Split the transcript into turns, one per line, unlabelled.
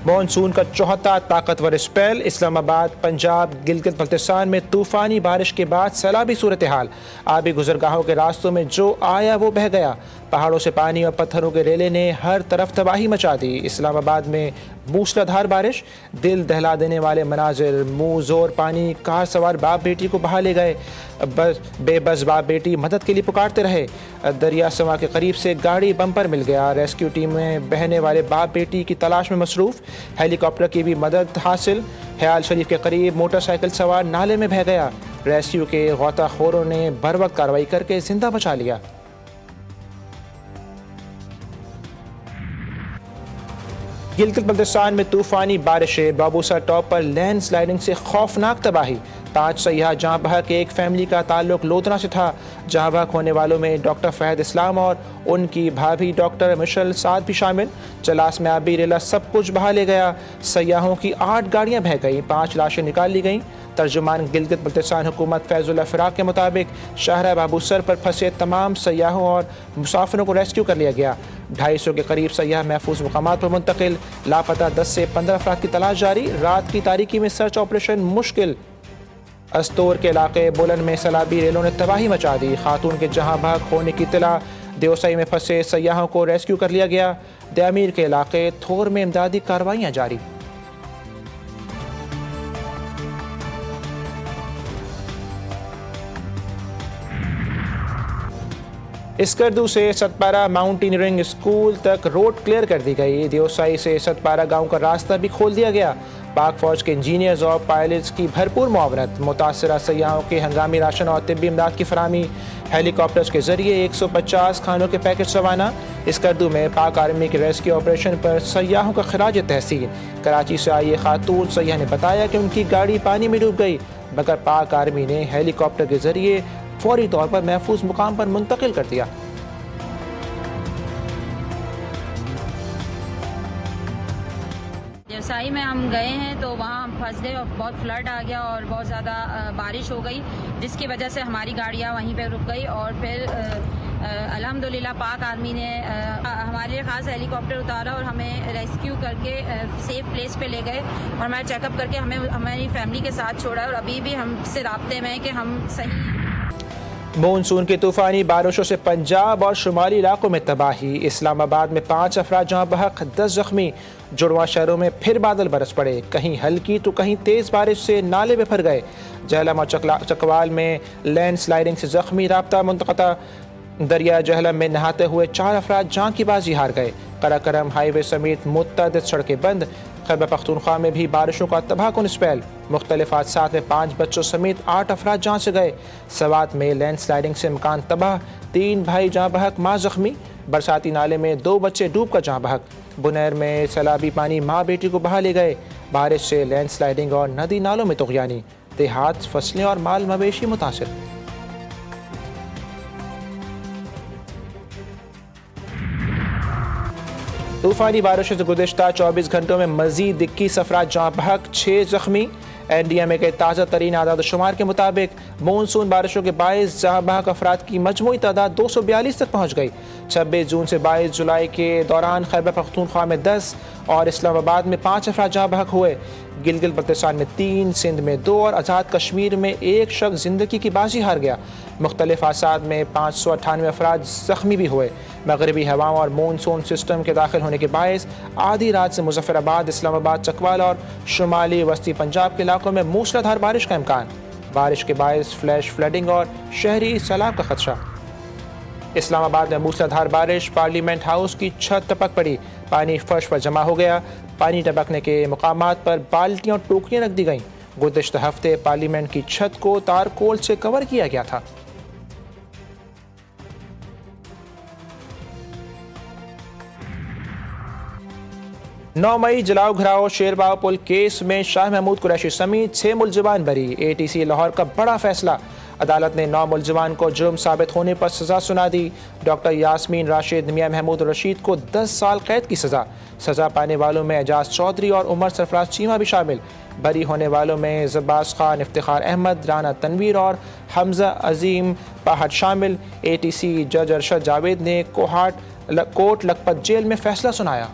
Monsoon کا چوتھا طاقتور اسپیل، اسلام آباد، پنجاب، گلگت بلتستان میں طوفانی بارش کے بعد سیلابی صورتحال، آبی گزرگاہوں کے راستوں میں جو آیا وہ بہہ گیا، پہاڑوں سے پانی اور پتھروں کے ریلے نے ہر طرف تباہی مچا دی۔ اسلام آباد میں موسلادھار بارش، دل دہلا دینے والے مناظر، منہ زور پانی، کار سوار باپ بیٹی کو بہا لے گئے، بے بس باپ بیٹی مدد کے لیے پکارتے رہے، دریا سما کے قریب سے گاڑی بمپر مل گیا، ریسکیو ٹیمیں بہنے والے باپ بیٹی کی تلاش میں مصروف، ہیلی کاپٹر کی بھی مدد حاصل، حیال شریف کے قریب موٹر سائیکل سوار نالے میں بہہ گیا، ریسکیو کے غوطہ خوروں نے بروقت کارروائی کر کے زندہ بچا لیا۔ گلگت بلتستان میں طوفانی بارشیں، بابوسا ٹاپ پر لینڈ سلائڈنگ سے خوفناک تباہی، 5 سیاح جہاں بحق، ایک فیملی کا تعلق لودھنا سے تھا، جہاں بحق ہونے والوں میں ڈاکٹر فہد اسلام اور ان کی بھابھی ڈاکٹر مشل سعد بھی شامل، جلاس میں آبی ریلا سب کچھ بہا لے گیا، سیاحوں کی 8 گاڑیاں بہہ گئیں، 5 لاشیں نکال لی گئیں۔ ترجمان گلگت بلتستان حکومت فیض اللہ فراق کے مطابق شاہراہ بابوسر پر پھنسے تمام سیاحوں اور مسافروں کو ریسکیو کر لیا گیا، 250 کے قریب سیاح محفوظ مقامات پر منتقل، لاپتہ 10 سے 15 افراد کی تلاش جاری، رات کی تاریکی میں سرچ آپریشن مشکل۔ استور کے علاقے بولن میں سیلابی ریلوں نے تباہی مچا دی، خاتون کے جہاں بحق ہونے کی اطلاع، دیوسائی میں پھنسے سیاحوں کو ریسکیو کر لیا گیا، دیامیر کے علاقے تھور میں امدادی کارروائیاں جاری۔ اسکردو سے ستپارہ ماؤنٹینئرنگ اسکول تک روڈ کلیئر کر دی گئی، دیوسائی سے ستپارہ گاؤں کا راستہ بھی کھول دیا گیا، پاک فوج کے انجینئرز اور پائلٹس کی بھرپور معاونت، متاثرہ سیاحوں کے ہنگامی راشن اور طبی امداد کی فراہمی، ہیلی کاپٹرز کے ذریعے 150 کھانوں کے پیکٹ روانہ۔ اسکردو میں پاک آرمی کے ریسکیو آپریشن پر سیاحوں کا خراج تحسین، کراچی سے آئی خاتون سیاح نے بتایا کہ ان کی گاڑی پانی میں ڈوب گئی، مگر پاک آرمی نے ہیلی کاپٹر کے ذریعے فوری طور پر محفوظ مقام پر منتقل کر دیا۔
دیوسائی میں ہم گئے ہیں تو وہاں ہم پھنس گئے اور بہت فلڈ آ گیا اور بہت زیادہ بارش ہو گئی، جس کی وجہ سے ہماری گاڑیاں وہیں پہ رک گئی، اور پھر الحمدللہ پاک آرمی نے ہمارے لیے خاص ہیلی کاپٹر اتارا اور ہمیں ریسکیو کر کے سیف پلیس پہ لے گئے اور ہمارا چیک اپ کر کے ہمیں ہماری فیملی کے ساتھ چھوڑا، اور ابھی بھی ہم سے رابطے میں ہیں کہ ہم صحیح۔
مونسون کی طوفانی بارشوں سے پنجاب اور شمالی علاقوں میں تباہی، اسلام آباد میں 5 افراد جہاں بحق، 10 زخمی، جڑواں شہروں میں پھر بادل برس پڑے، کہیں ہلکی تو کہیں تیز بارش سے نالے میں بھر گئے، جہلم اور چکوال میں لینڈ سلائڈنگ سے زخمی، رابطہ منقطع، دریا جہلم میں نہاتے ہوئے 4 افراد جان کی بازی ہار گئے، قراقرم ہائی وے سمیت متعدد سڑکیں بند، خیبر پختونخوا میں بھی بارشوں کا تباہ کن اسپیل، مختلف حادثات میں 5 بچوں سمیت 8 افراد جان سے گئے، سوات میں لینڈ سلائڈنگ سے مکان تباہ، 3 بھائی جاں بحق، ماں زخمی، برساتی نالے میں 2 بچے ڈوب کر جاں بحق، بنیر میں سیلابی پانی ماں بیٹی کو بہا لے گئے، بارش سے لینڈ سلائڈنگ اور ندی نالوں میں طغیانی، دیہات، فصلیں اور مال مویشی متاثر۔ طوفانی بارشوں سے گزشتہ 24 گھنٹوں میں مزید 21 افراد جاں بحق، 6 زخمی، این ڈی ایم اے کے تازہ ترین اعداد و شمار کے مطابق مونسون بارشوں کے باعث جاں بحق افراد کی مجموعی تعداد 242 تک پہنچ گئی، 26 جون سے 22 جولائی کے دوران خیبر پختونخوا میں 10 اور اسلام آباد میں 5 افراد جاں بحق ہوئے، گلگت بلتستان میں 3، سندھ میں 2 اور آزاد کشمیر میں 1 شخص زندگی کی بازی ہار گیا، مختلف حادثات میں 598 افراد زخمی بھی ہوئے، مغربی ہواؤں اور مونسون سسٹم کے داخل ہونے کے باعث آدھی رات سے مظفر آباد، اسلام آباد، چکوال اور شمالی وسطی پنجاب کے علاقوں میں موسلادھار بارش کا امکان، بارش کے باعث فلیش فلڈنگ اور شہری سیلاب کا خدشہ۔ اسلام آباد میں موسلادھار بارش، پارلیمنٹ ہاؤس کی چھت ٹپک پڑی، پانی فرش پر جمع ہو گیا، پانی ٹپکنے کے مقامات پر بالٹیاں اور ٹوکریاں رکھ دی گئیں، گزشتہ ہفتے پارلیمنٹ کی چھت کو تارکول سے کور کیا گیا تھا۔ 9 مئی جلاؤ گھراؤ شیرباؤ پل کیس میں شاہ محمود قریشی سمیت 6 ملزمان بری، اے ٹی سی لاہور کا بڑا فیصلہ، عدالت نے 9 ملزمان کو جرم ثابت ہونے پر سزا سنا دی، ڈاکٹر یاسمین راشد، میاں محمود رشید کو 10 سال قید کی سزا پانے والوں میں اعجاز چودھری اور عمر سرفراز چیمہ بھی شامل، بری ہونے والوں میں زباس خان، افتخار احمد، رانا تنویر اور حمزہ عظیم پاہٹ شامل۔ اے ٹی سی جج ارشد جاوید نے کوٹ لکھپت جیل میں فیصلہ سنایا۔